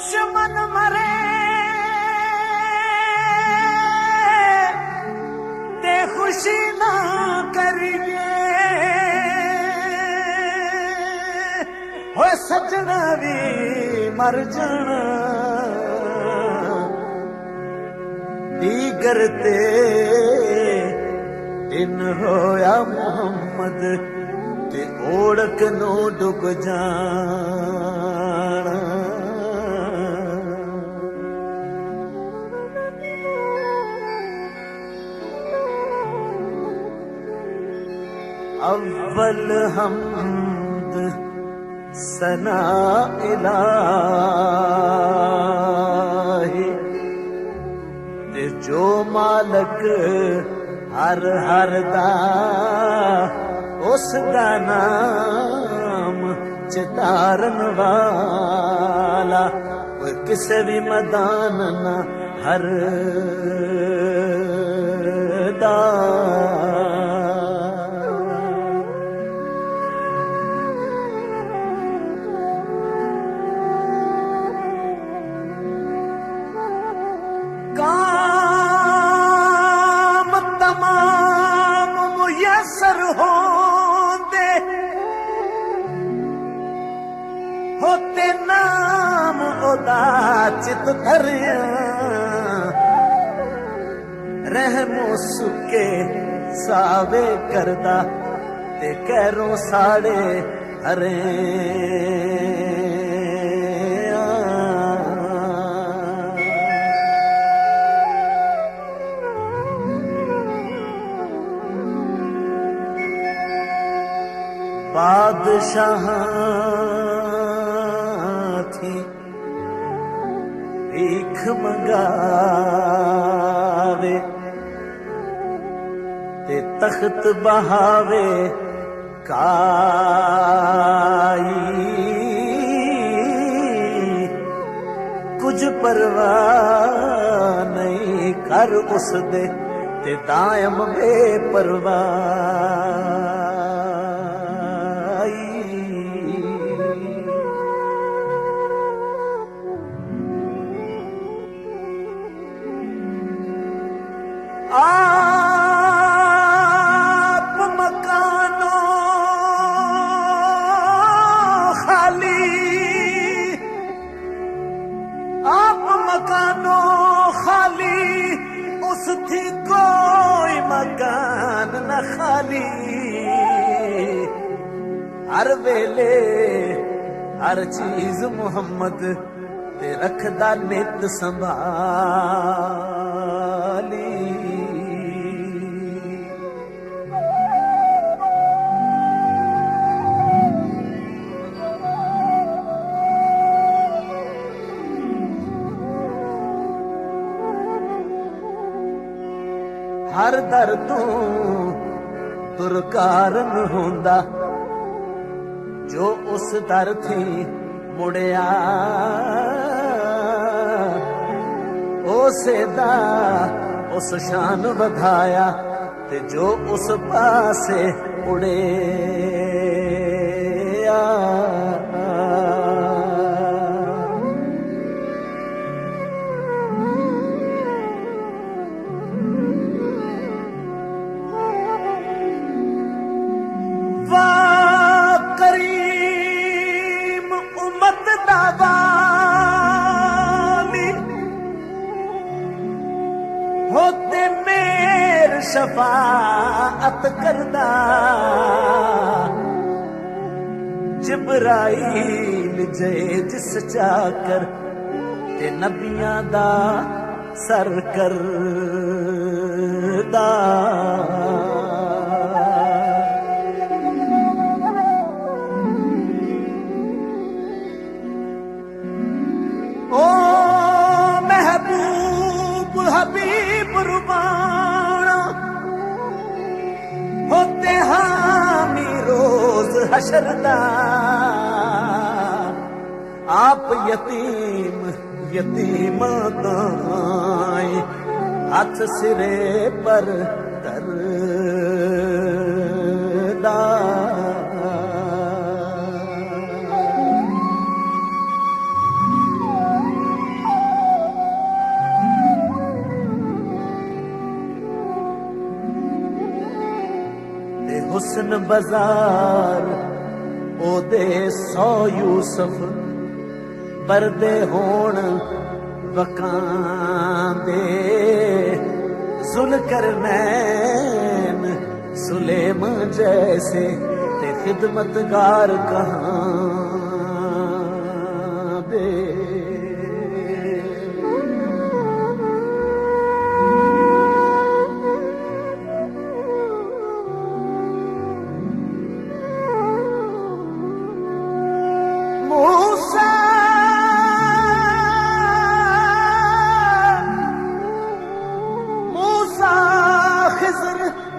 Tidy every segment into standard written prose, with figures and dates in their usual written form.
दुश्मन मरे ते खुशी ना करिए हो सजना भी मर जाना दीगर ते इन होया मोहम्मद ते ओढ़क नो डुब जाना अव्वल हमद सना इलाही ते जो मालक हर हर दा उस दा नाम चितारन वाला कोई किसे भी मैदान ना हर दा काम तमाम मुयसर होंदे होते नाम ओदा चित धरिया रहमो सुके सावे करदा ते कैरों साड़े हरे बादशाह थी भीख मंगावे ते तख्त बहावे काई कुछ परवाह नहीं कर उस दे ते दायम बेपरवाह आप मकानों खाली आप मकानों खाली उस थी कोई मकान न खाली हर वेले हर चीज मुहम्मद ते रखदा नित संभाली हर दर तू तुरकारण होंदा जो उस दर थी मुड़िया उसे दा उस शान वधाया ते जो उस पासे उड़े करीम उम्मत दावाली होते मेर शफाअत करदा जिब्राइल जे जिस चाकर ते नबियां दा सर करदा हबीब रुबाना होते हामी रोज हशरदा आप यतीम यतीम दाएं हाथ सिरे पर करदा गुलशन बाजार ओदे 100 यूसुफ बरदे होण वकांदे जुल्करनैन सुलेमान जैसे ते खिदमतगार कहाँ दे।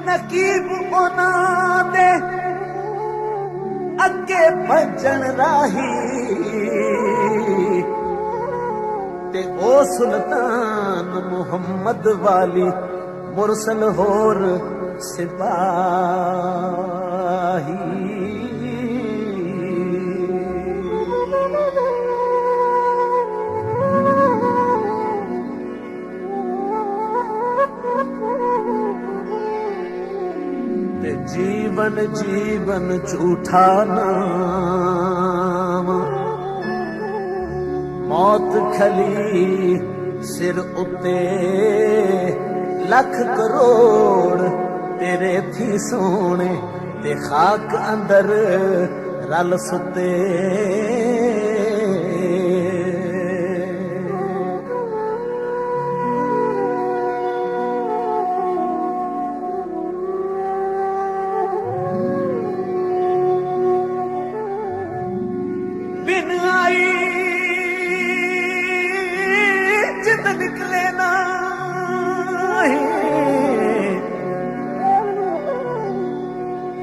नकीब ओना दे अगे भजन राही ते ओ सुल्तान मुहम्मद वाली मुरसल होर सिपाही। जीवन जीवन झूठा नाम मौत खली सिर उत्ते लख करोड़ तेरे थी सोने ते खाक अंदर रल सुते। बिन आई जिद निकले नहीं,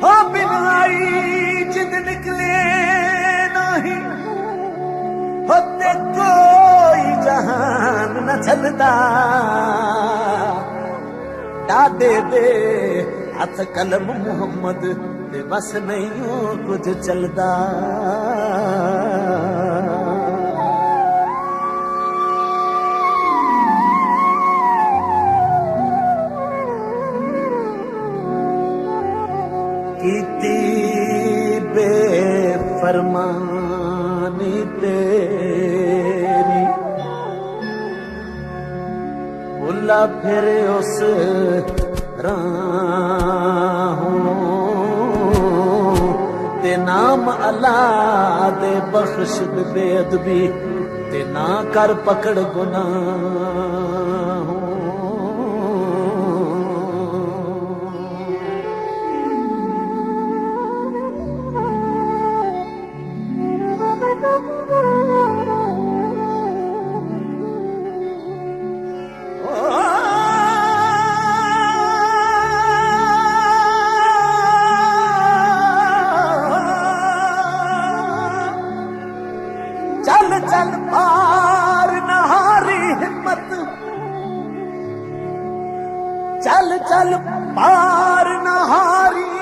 हो बिन आई जिद निकले नहीं, होते कोई जहान न चलता। डाडे दे हथ कलम मुहम्मद ते बस नहीं कुछ चलदा। कीती बेफरमानी तेरी भुला फिर उस राहों ते नाम अल्लाह दे बख्श बेअदबी ते ना कर पकड़ गुनाहों। चल चल पार नहारी हिम्मत, चल चल पार नहारी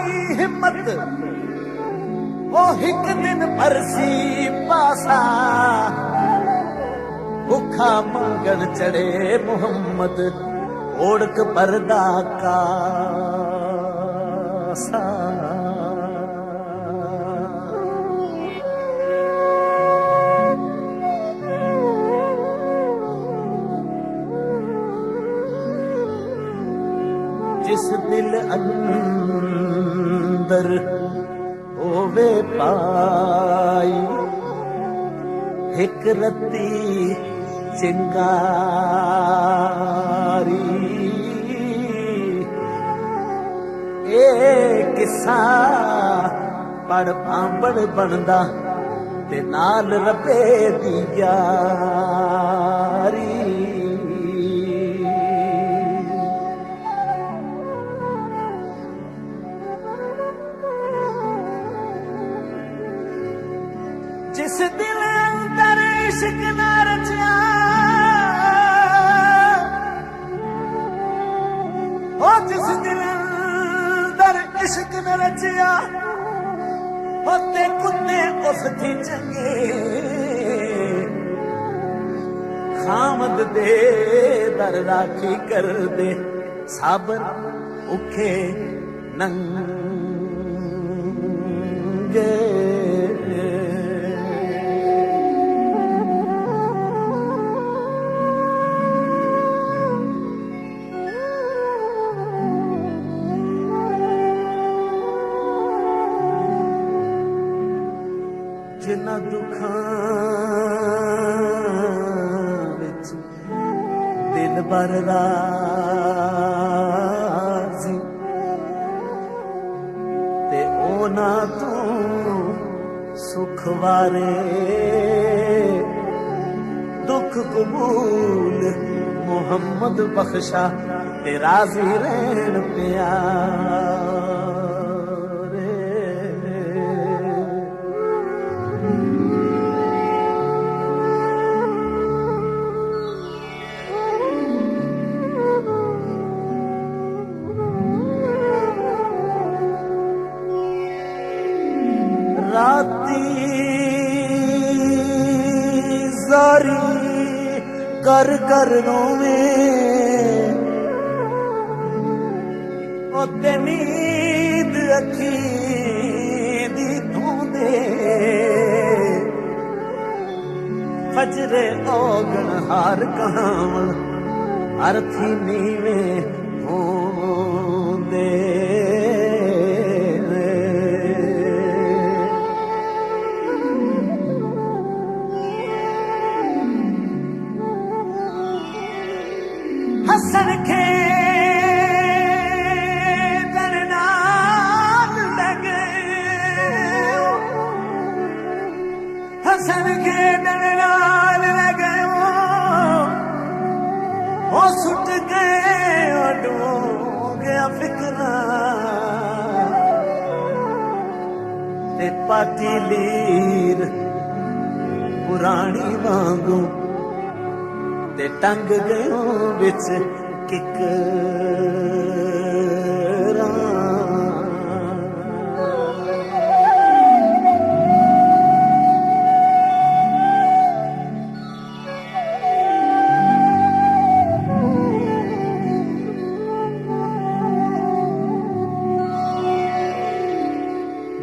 हिम्मत, ओ हिक दिन परसी पासा भुखा मंगन चढ़े मुहम्मद ओढ़क पर्दा का सा। जिस दिल अंदर होवे पाई हिक रत्ती चिंगारी, ए किस्सा पढ़ पांबड़ बनदा ते नाल रबे दी यारी। जिस दिल अंदर इश्क न रचा, ओ जिस दिल अंदर इश्क न रचा, होते कुत्ते उस थी चंगे खामद दे दर राखी कर दे साबर उखे नंगे। मंगे जिन्ना दुखां विच दिल भर राज़ी ते ओना तू सुख वारे दुख कबूल मुहम्मद बख्शा ते राज़ी रहन प्यारे। राती जारी कर कर रोवे ओते नींद अखी दी धूंदे फजरे ओगण हार कहावण अर्थी नीवे होंदे। हसन के नाल लगे हसन के नाल लगे वो सुट गए डो गया फिक्रा ते पाटी लीर पुरानी वांगू ते टंग गयो विच किकरा।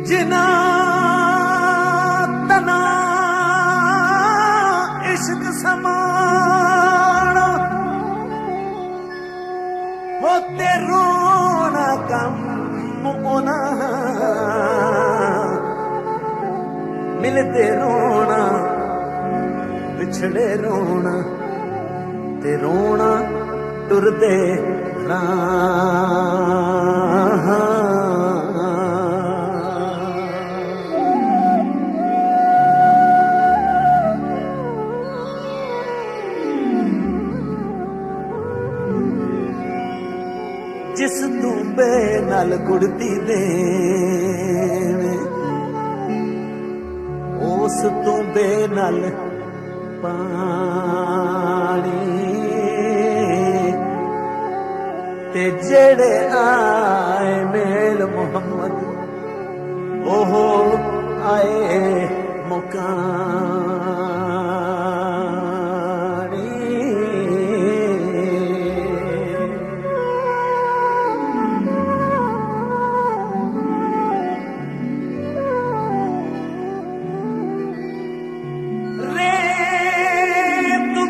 जिना तना इश्क समाना होते रोना कम होना मिलते रोना बिछड़े रोना ते रोना टुरदे राह। जिस दूबे नाल गुड़ती दे उस दूबे नाल पानी ते जेड़े आए मेल मुहम्मद ओहो आए मुकानी।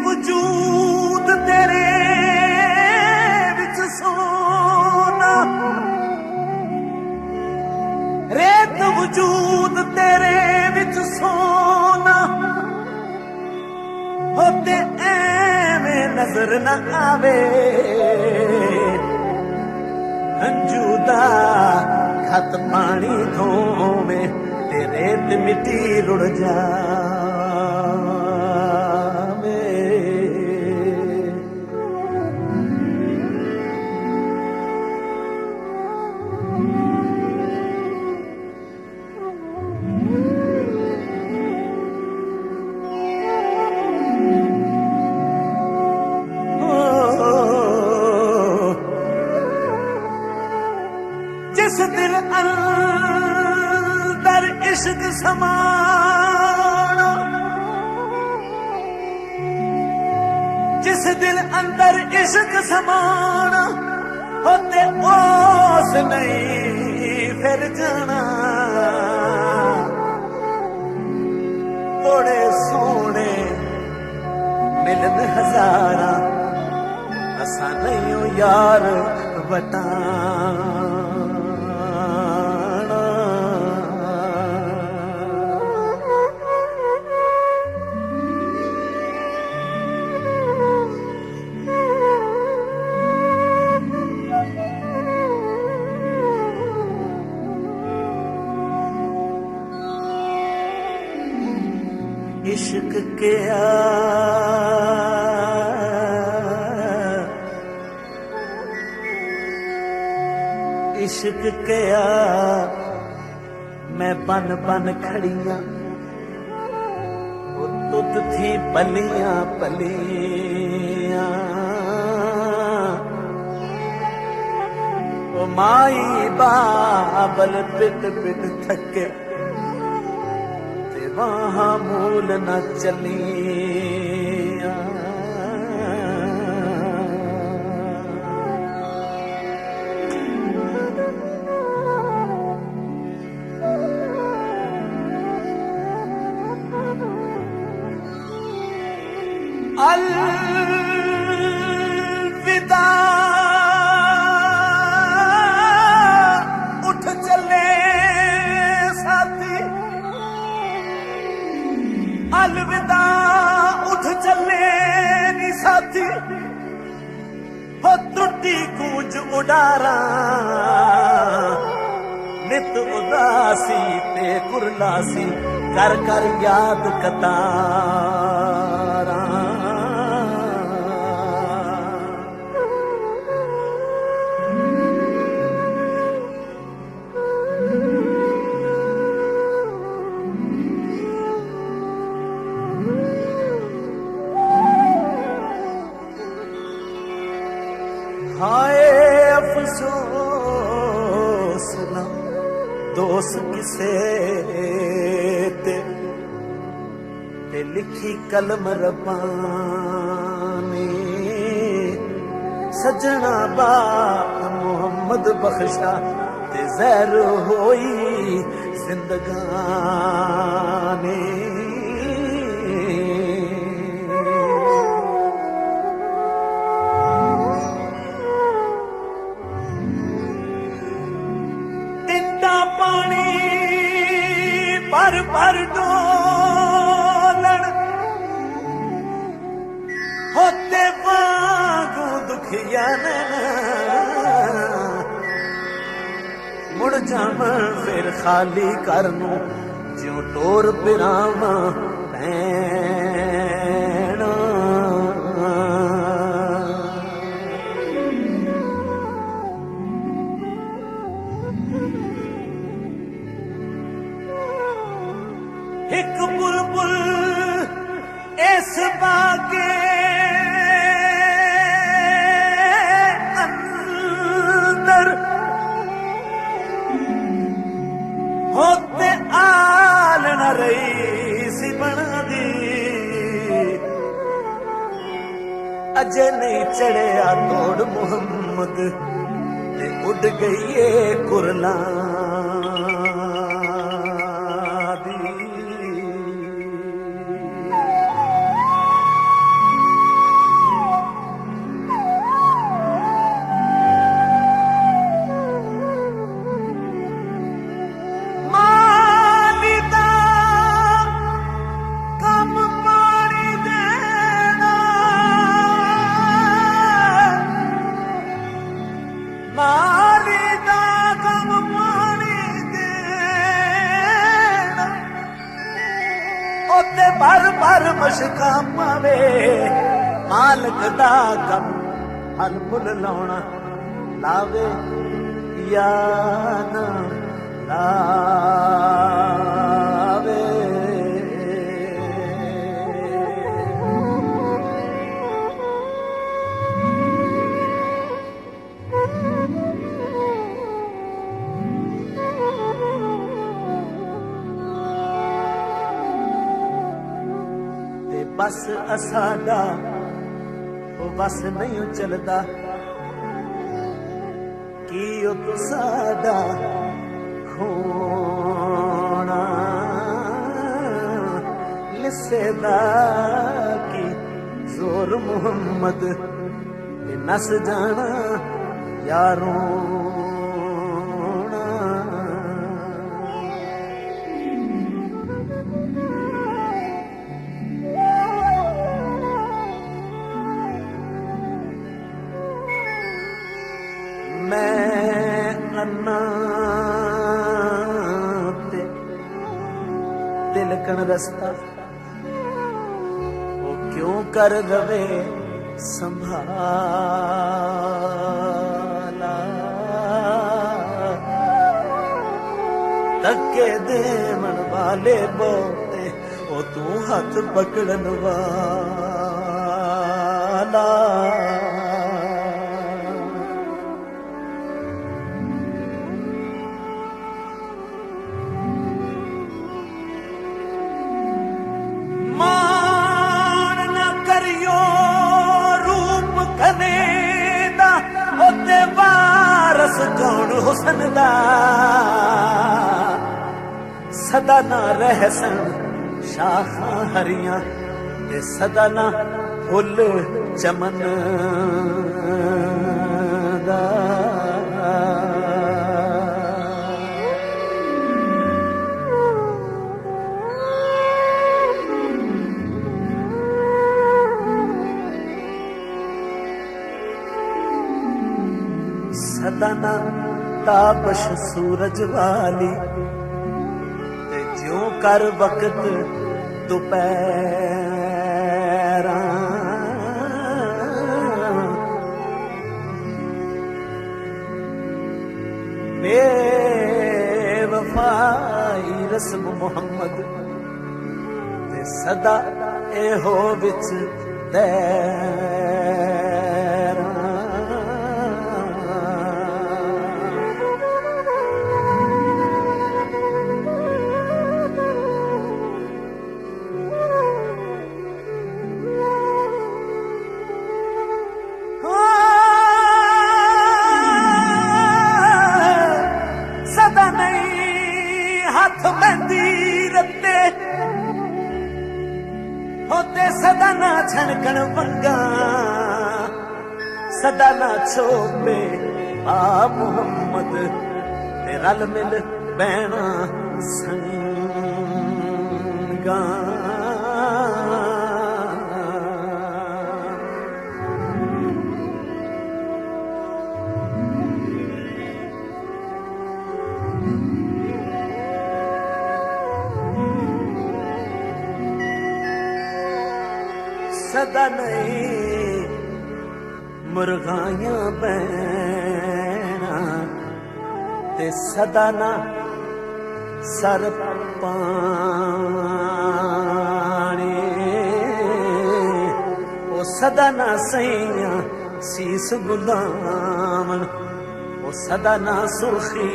वजूद तेरे विच सोना रेत वजूद तेरे विच सोना होते ऐवें नजर न आवे हंजूदा खत पानी धोवे ते रेत मिट्टी रुड़ जा। जिस दिल अंदर इश्क समाना जिस दिल अंदर इश्क समाना होते ओस नहीं फिर जाना। बड़े सोने मिलन हजारा असा नहीं हो यार वटाना इश्क के इश्क के मैं बन बन खड़िया वो तुद थी पलियां पलियां वो माई बाबल पिट पिट थके वहाँ मूल न चलिया अलविदा उठ चले साथी अलविदा उठ चले नी साथी हो त्रुटि कूंज उडारा नित उदासी ते कुरलासी कर कर याद कतारा हाय अफसोस ना दोस्त किसे ते लिखी कलम रब्बानी सजना बाप मोहम्मद बख्शा ते ज़हर होई जिंदगानी पानी पर डोलन होते वागू दुखिया मुड़ जावन फिर खाली करनू ज्यों टोर पिरावा पैना एक बुलबुल इस बागे अंदर होते आल न रही सी बना दी अजे नहीं चढ़िया तोड़ मुहम्मद ते उड़ गई है कुरला भर भर मशका पावे मालक दा कम फल फुल लाउना लावे या ना लावे बस असाडा वो बस नहीं चलता कि तो साडा खोना लिसेदा की जोर मोहम्मद नस जाना यारों मैं अन्ना ते तिलकन रस्ता वो क्यों कर दवे संभाला धक्के देवन वाले बोते वो तू हाथ पकड़न वाला कौन हुसन दा सदा ना रहसन शाखा हरियां ते सदा ना फुल चमन दा सदाना ताबश सूरज वाली ते ज्यों कर वक्त दोपहर बेवफाई रस्म मोहम्मद ते सदा एहो विच होते सदा ना छनकन वंगा सदा ना छोपे आ मोहम्मद ते रल मिल बैना संगा सदा नहीं मुर्गाइयां बैना ते सदा ना सर पानी ओ सदा ना सैया सीस गुलामन ओ सदा ना सुर्खी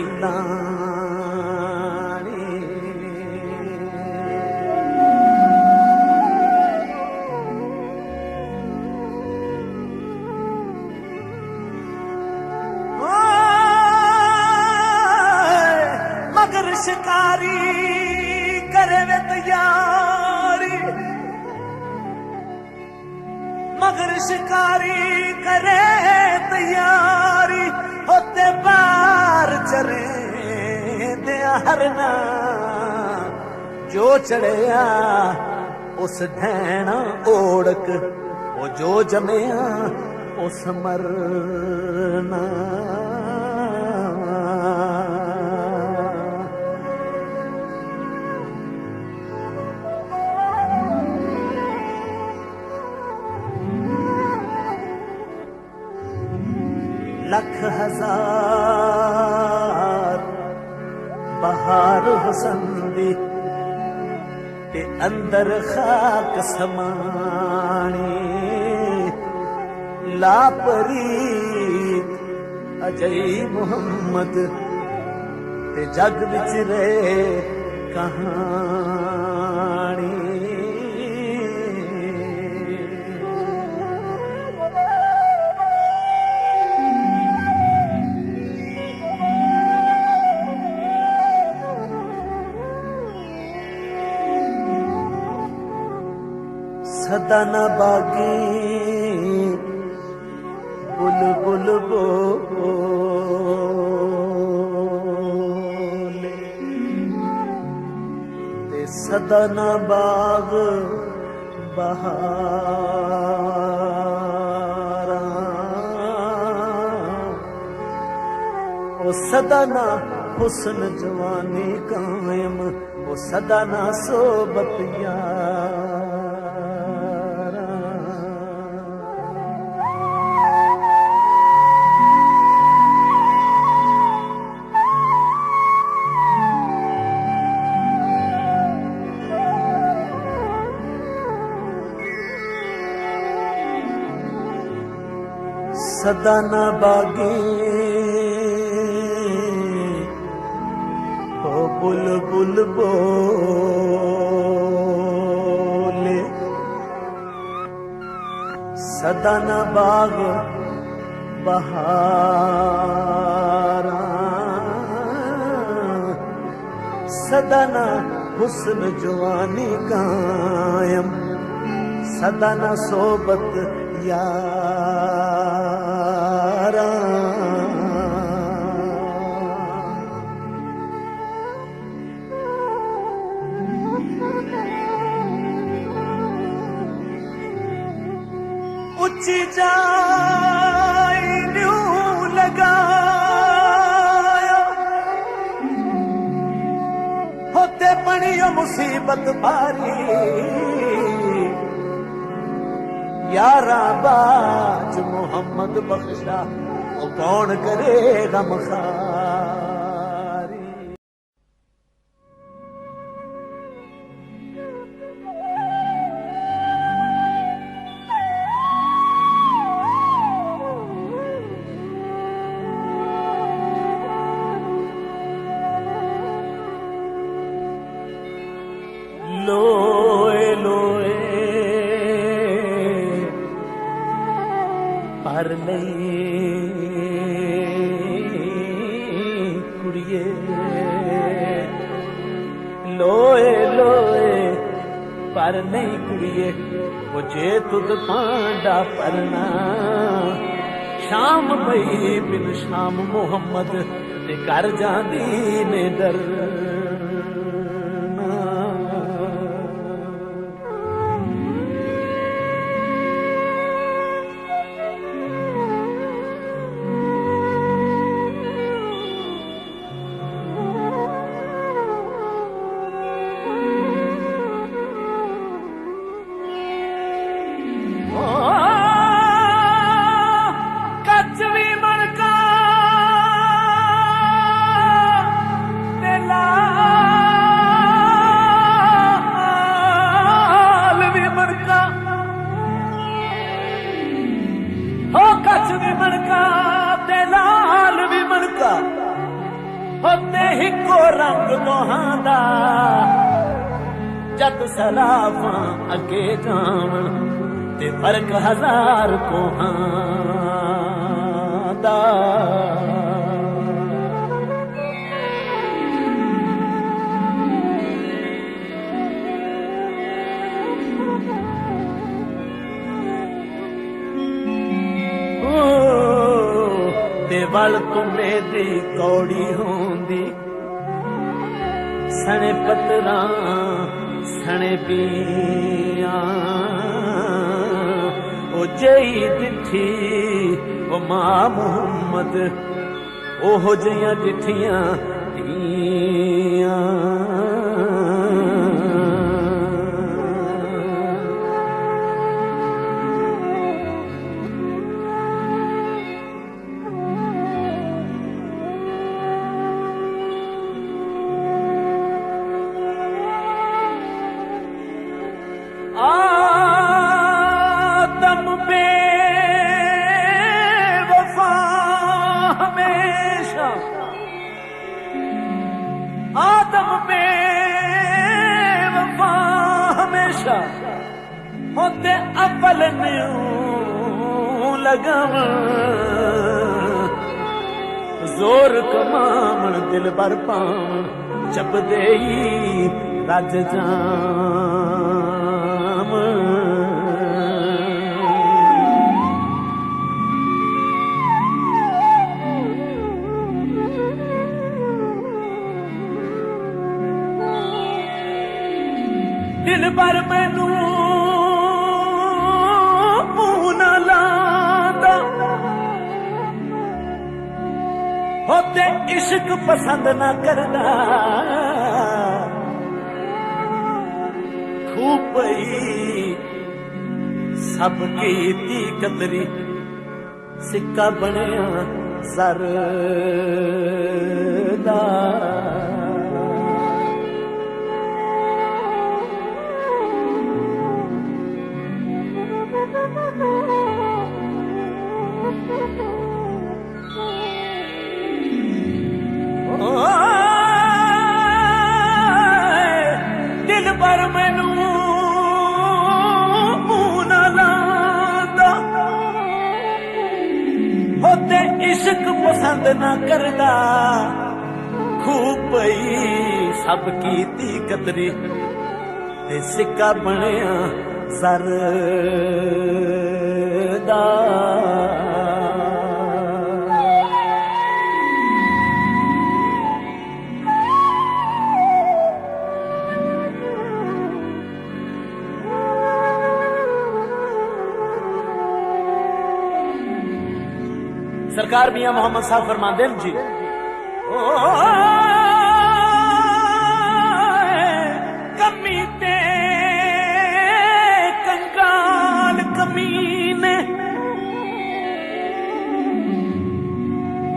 शिकारी करे वे तैयारी मगर शिकारी करे तैयारी होते बार चरे दे हरना जो चढ़िया उस ढैना ओढ़क वो जो जमया उस मरना लख हजार बहार हुसन दी ते अंदर खाक समानी लापरीत अजय मोहम्मद ते जग विच रहे कहानी सदा न बागी बुलबुल बोले ते सदा न बाग बहारा ओ सदा न हुस्न जवानी कायम ओ सदा न सोबत यारा सदा न बागी ओ बुलबुल बोले सदा न बाग बहारा सदा न हुस्न जवानी कायम सदा न सोबत यारा उच्ची जाई न्यू लगाया होते बनी मुसीबत भारी यारा बाज मोहम्मद बख्शा ओ कौन करे गम खारी लोए लोए पर नहीं कुड़िए लोए लोए पर नहीं कुड़िए वो जे तुद पांडा परना शाम भई बिन शाम मोहम्मद ते कर जांदी ने डर होते ही को रंग दोहांदा जद सलाफा अगे जावन ते फर्क हजार कोहांदा वल तुम्हे दी कौड़ी होंदी सने पतरा सने पिया ओ जई दिठी ओ मां मुहम्मद ओहो जियां दिठियां दिया आदम बेवफा हमेशा आदम बेवफा हमेशा होते अव्वल न्यू लगम जोर कमावन दिल भर पावन जब देई रज जाम पसंद ना करदा खूब पई सब कीती कदरी सिक्का बनया ज़र दा दिल पर मैनू मुंह ना लांदा होते इश्क पसंद ना करदा खूब पई सब कीती कदरी ते सिक्का बनया ज़र दा सरकार मियां मोहम्मद साहब फरमाते हैं जी कमी ते कंगाल कमीने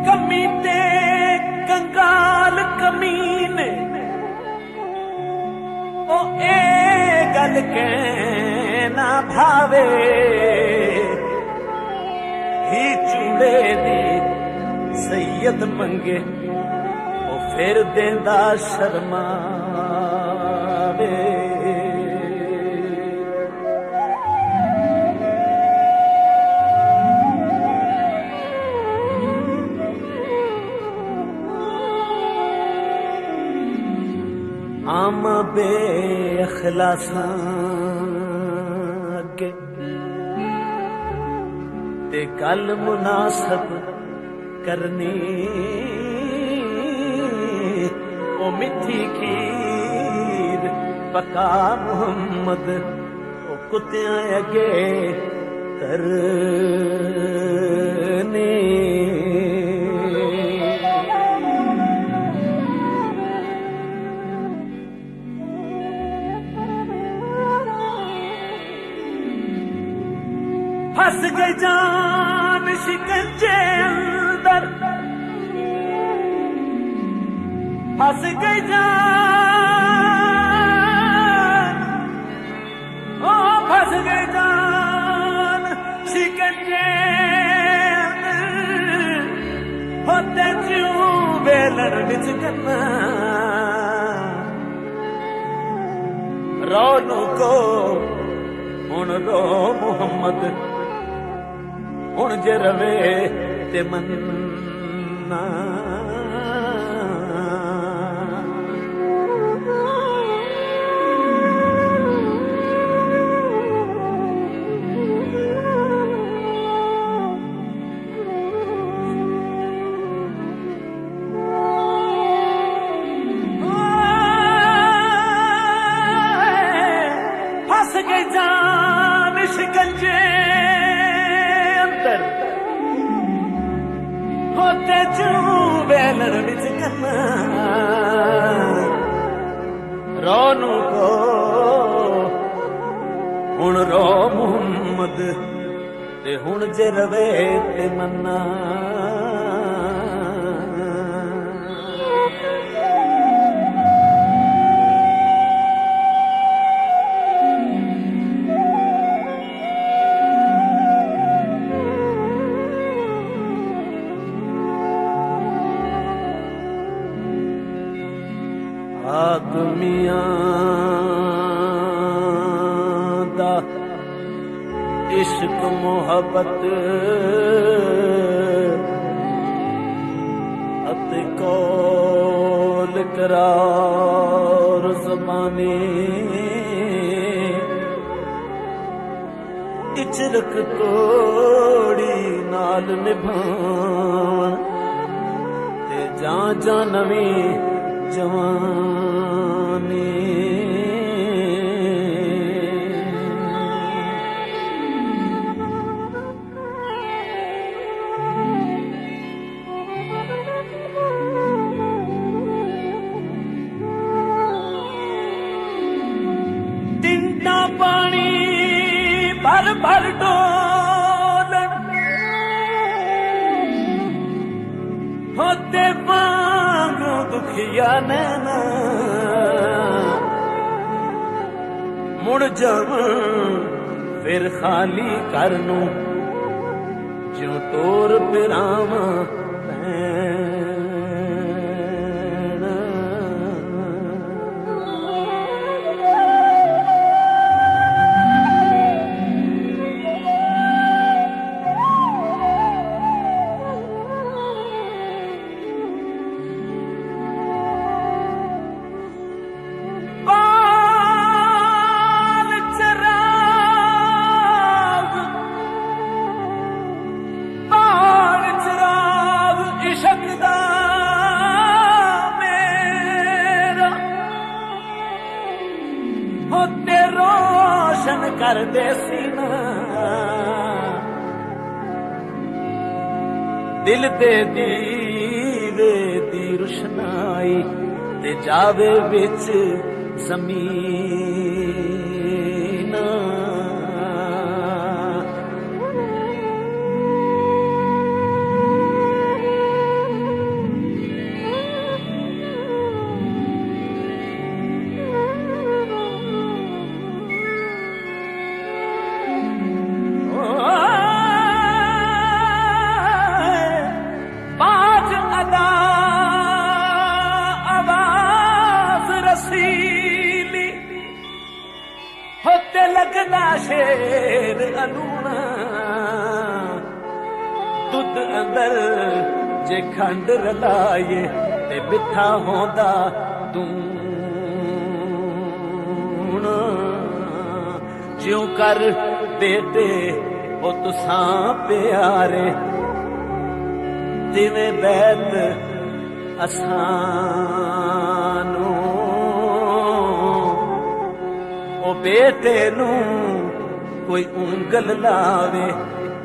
कमी ते कंगाल कमीने ओ ए गल कहना भावे ही चूड़े दी सैयद मंगे वो फिर देंदा शर्मावे आम बेअखलासां अगे ते गल मुनासब करनी ओ मिठी खीर पका मुहम्मद ओ कुत्तियां अगे करनी फंस गई जान शिकंजे अंदर फंस गई जान ओ फंस गई जान शिकंजे अंदर होते क्यों बेलड़ विच करना रोनू को हुन रो मुहम्मद हुण जे रवे ते मन्ना फंस गई जान शिकंजे होते चूं बेलड़ विच करना रोनू को हुण रो मुहम्मद ते हुण जे रवे ते मन्ना आदमियां दा इश्क मोहब्बत अते कौल करार ज़बानी इचरक तोड़ी नाल निभान ते जा नवी जवानी पिया नैना मुड़ जावां फिर खाली कर नूं ज्यों तोर पिरावां कर दे सीना दिल दे दीवे दी रुशनाई ते जावे विच ज़मीन लगदा शेर अलूना दुध अंदर जे खंड रलाए ते मिठा होंदा दूना ज्यों कर बेटे ओ तुसां प्यारे तिवें बैत असानू ओ बेटे नू कोई उंगल लावे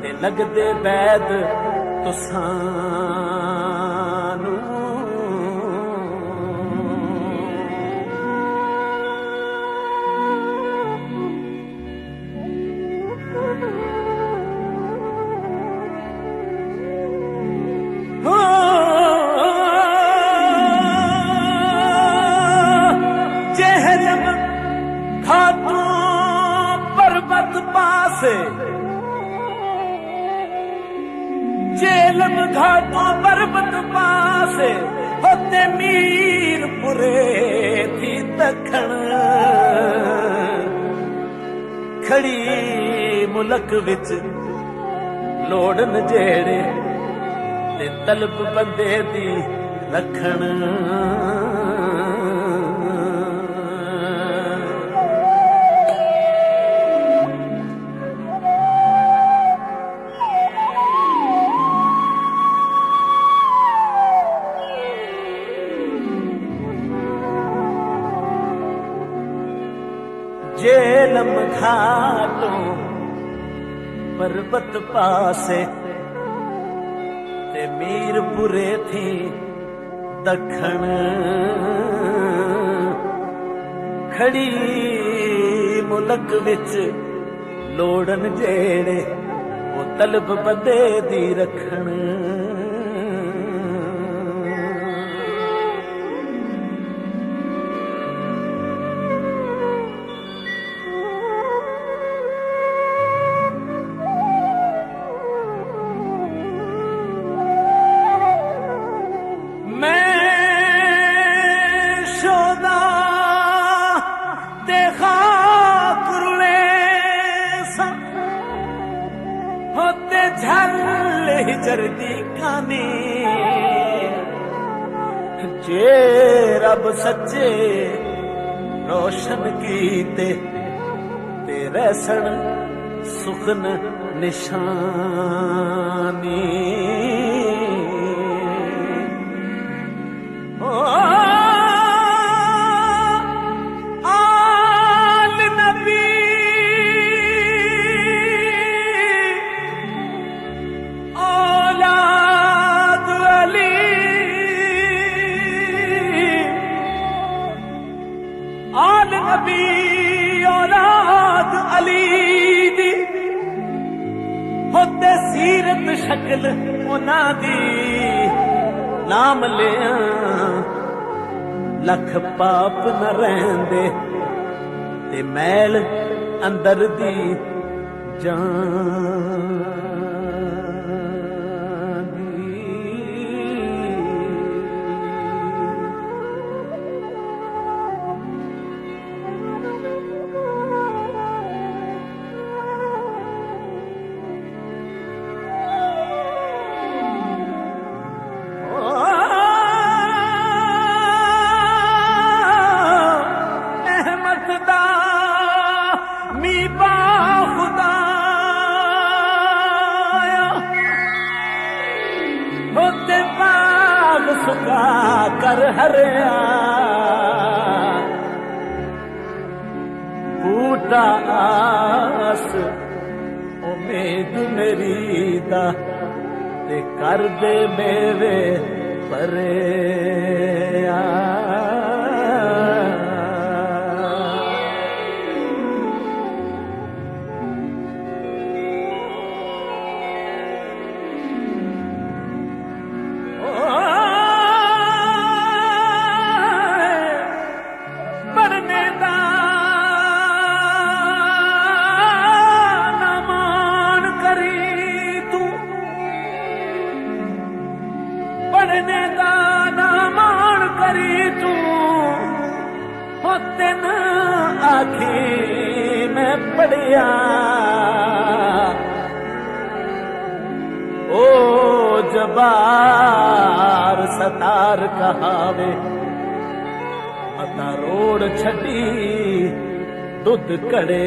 ते लगदे बैद तुसानू जहलम घाटों पर्वत पासे जेलम घाटों पर्वत पासे होते मीरपुरे थी दखण खड़ी मुलक विच लोड़न जेड़े ते तलब बंदे दी रखण जेलम घाटों पर्वत पासे ते मीरपुरे थी दखण खड़ी मुलक विच लोड़न जेड़े वो तलब बंदे दी रखण होते झल जरदी कानी जे रब सच्चे रोशन कीते तेरे सन सुखन निशानी औलाद अली दी होते सीरत शक्ल उन्हां दी नाम लिया लख पाप न रहंदे ते मैल अंदर दी जान सुखा कर हरिया बूटा आस उम्मीद मेरी दा ते कर दे मेरे परे दिन आखी मैं पढ़िया ओ जबार सतार कहावे अता रोड छड़ी दुध कड़े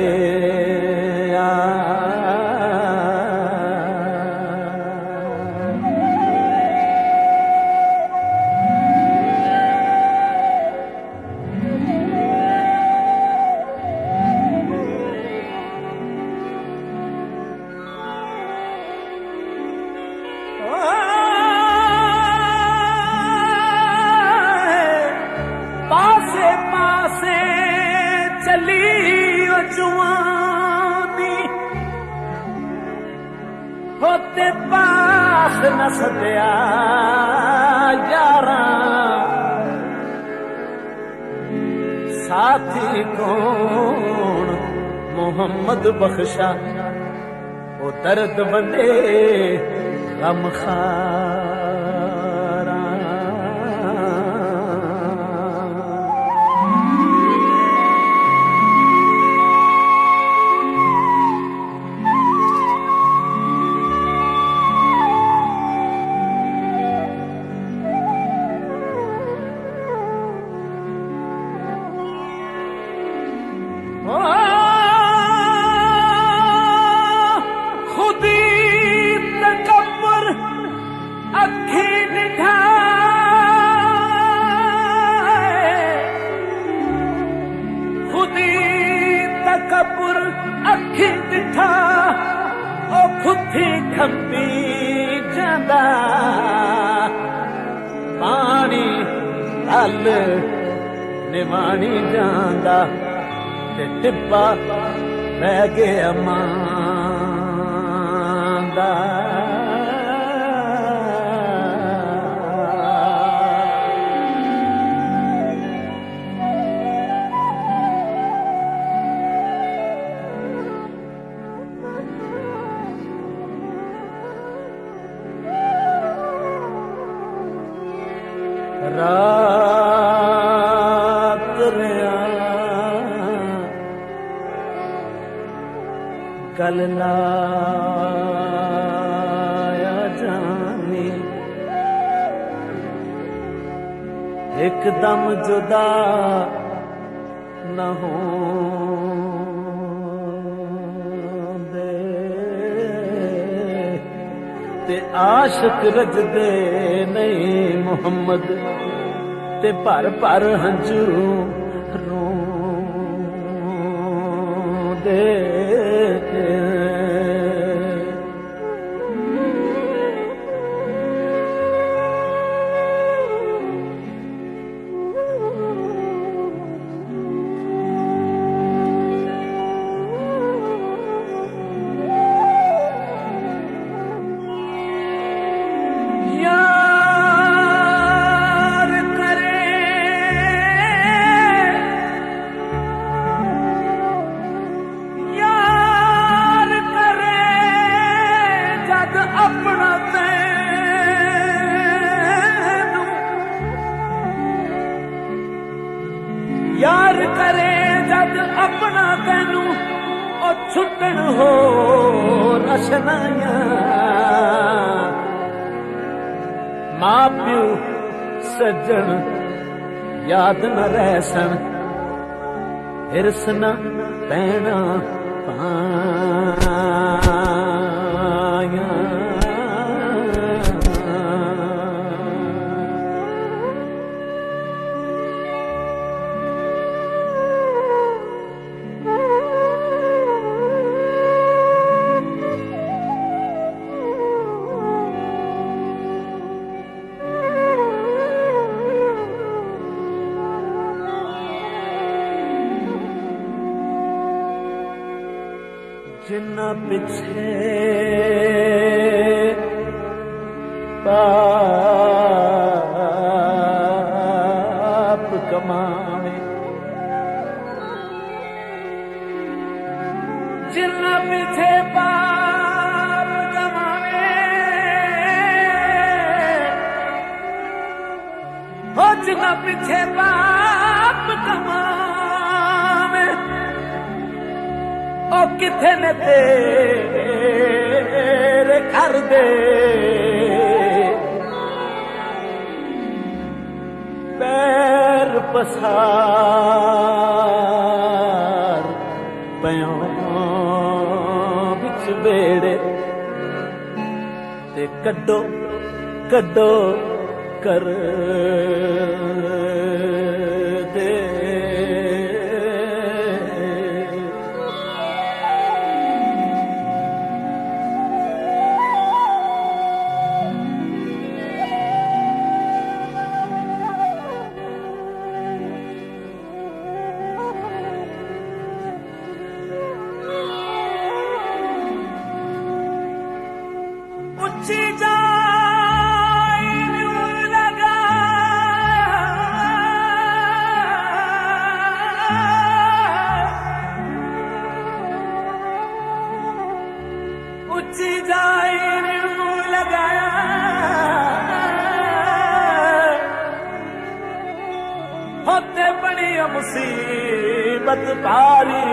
जुआनी होते पास न सदया यारा साथी कौन मोहम्मद बख्शा वो दर्द बंदे गम खारा खुदी तकब्बुर अखी निठा खुदी तकब्बुर अखी निठा ओ खुदी खंबी जांदा पानी तल निवाणी जांदा ते टिब्बा रह गया मांदा रात रिया गल लाया जानी एकदम जुदा न हो दे ते आशिक रजदे नहीं मोहम्मद ते भर भर हंजू रो दे अशनाया मां प्यो सज्जन याद न रहसन हिरस न पैना पाया जिन्ना पिछे पाप कमावे जिन्ना पिछे पाप कमावे हो जिन्ना पिछे पाप कमावे ओ किथे ने तेरे घर दे पैर पसार पयों बिच बेड़े ते कड्डो कड्डो कर दे ऊंची जाए लगा ऊंची जाए लगाया होते बड़ी मुसीबत पारी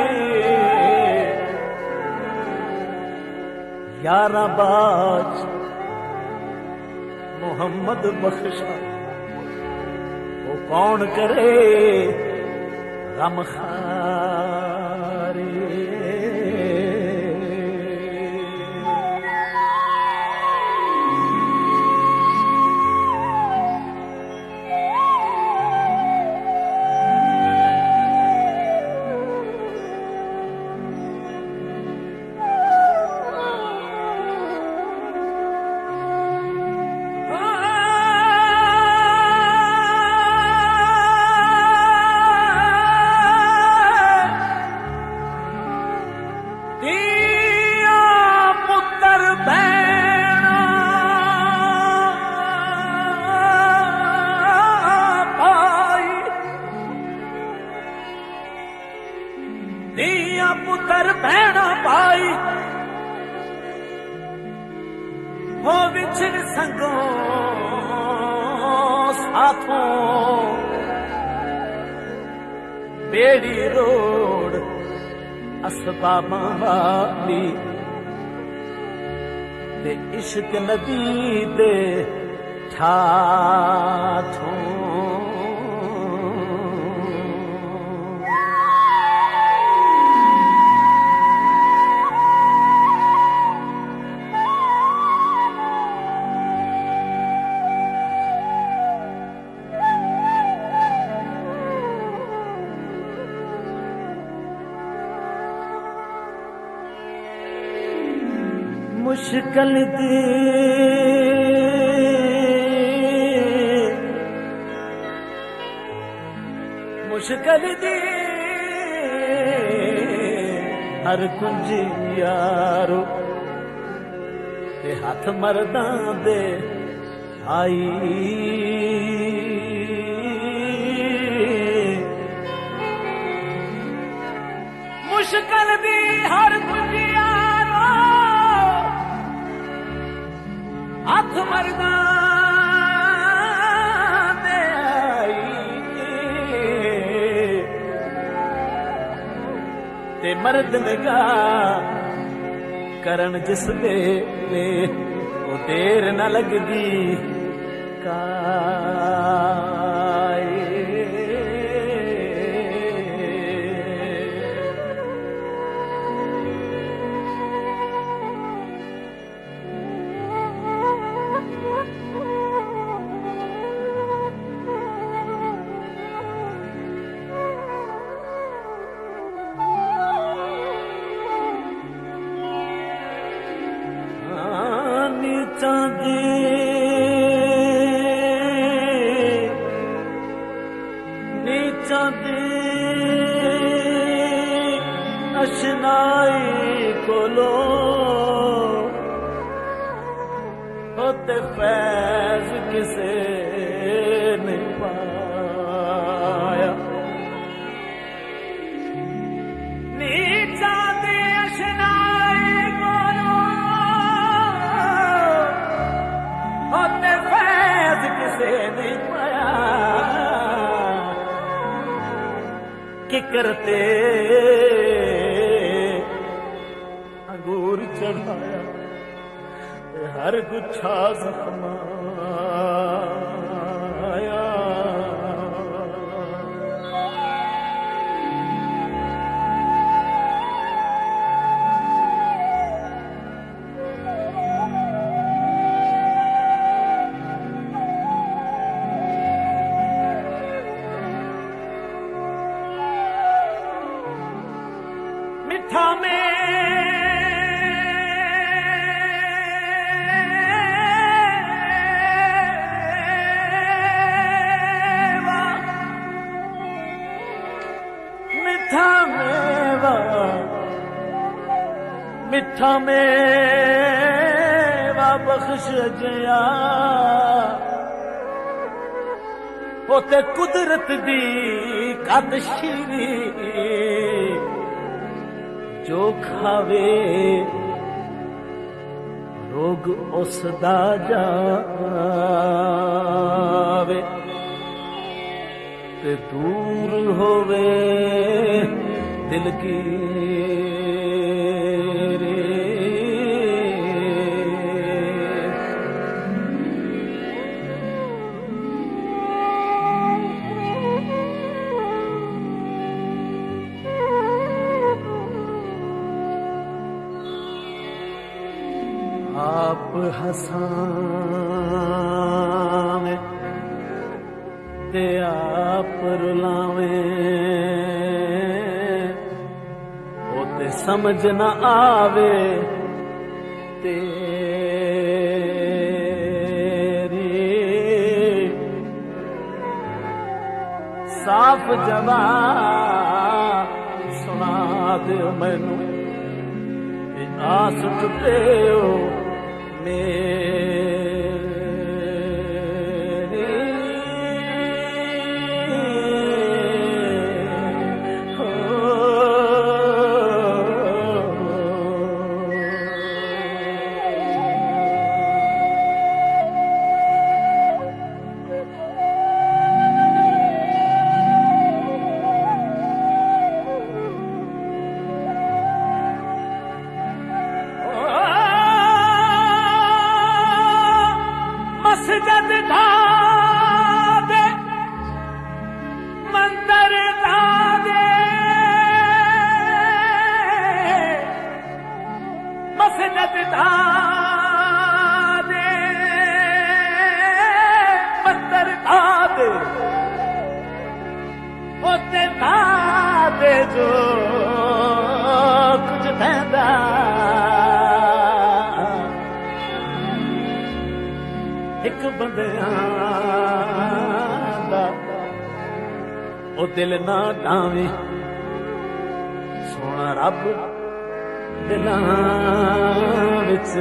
यारा बाज मोहम्मद बख्शा वो कौन करे गम खारे पुत्र भैना पाई हो विछड़ संगों साथों बेड़ी रोड असबाबां वाली ते इश्क नदी दे ठाठों मुश्किल दी मुश्किल दी हर कुंज यारो ते हाथ मर्दां दे आई मुश्किल दी हर कुंज यारो हाथ मर्दां दे आई ते मर्द निगाह करन जिस वेले ओ देर न लगदी काए। नीचां दी अशनाई कोलो होते फैज किसे ने पाया। नीचां दी अशनाई कोलो होते फैज किसे नहीं पाया। कि करते अंगूर चढ़ाया हर गुच्छा जख्माया। मिठा मिठा मेवा बख्श जया होते कुदरत दी कादशीरी जो खावे रोग उसदा जावे ते दूर होवे दिल की आप हसावे ते आप रुलावे वो ते समझ न आवे तेरी साफ जवाब सुना दे मैनू आस टुटे हो मेरी। हो मस्जिद दा दे मंदिर दा दे मस्जिद दा दे मंदिर दा दे होते दा दे जो कुछ थैंदा एक बंदियां दा ओ दिल ना डावे सोना रब दिलां विच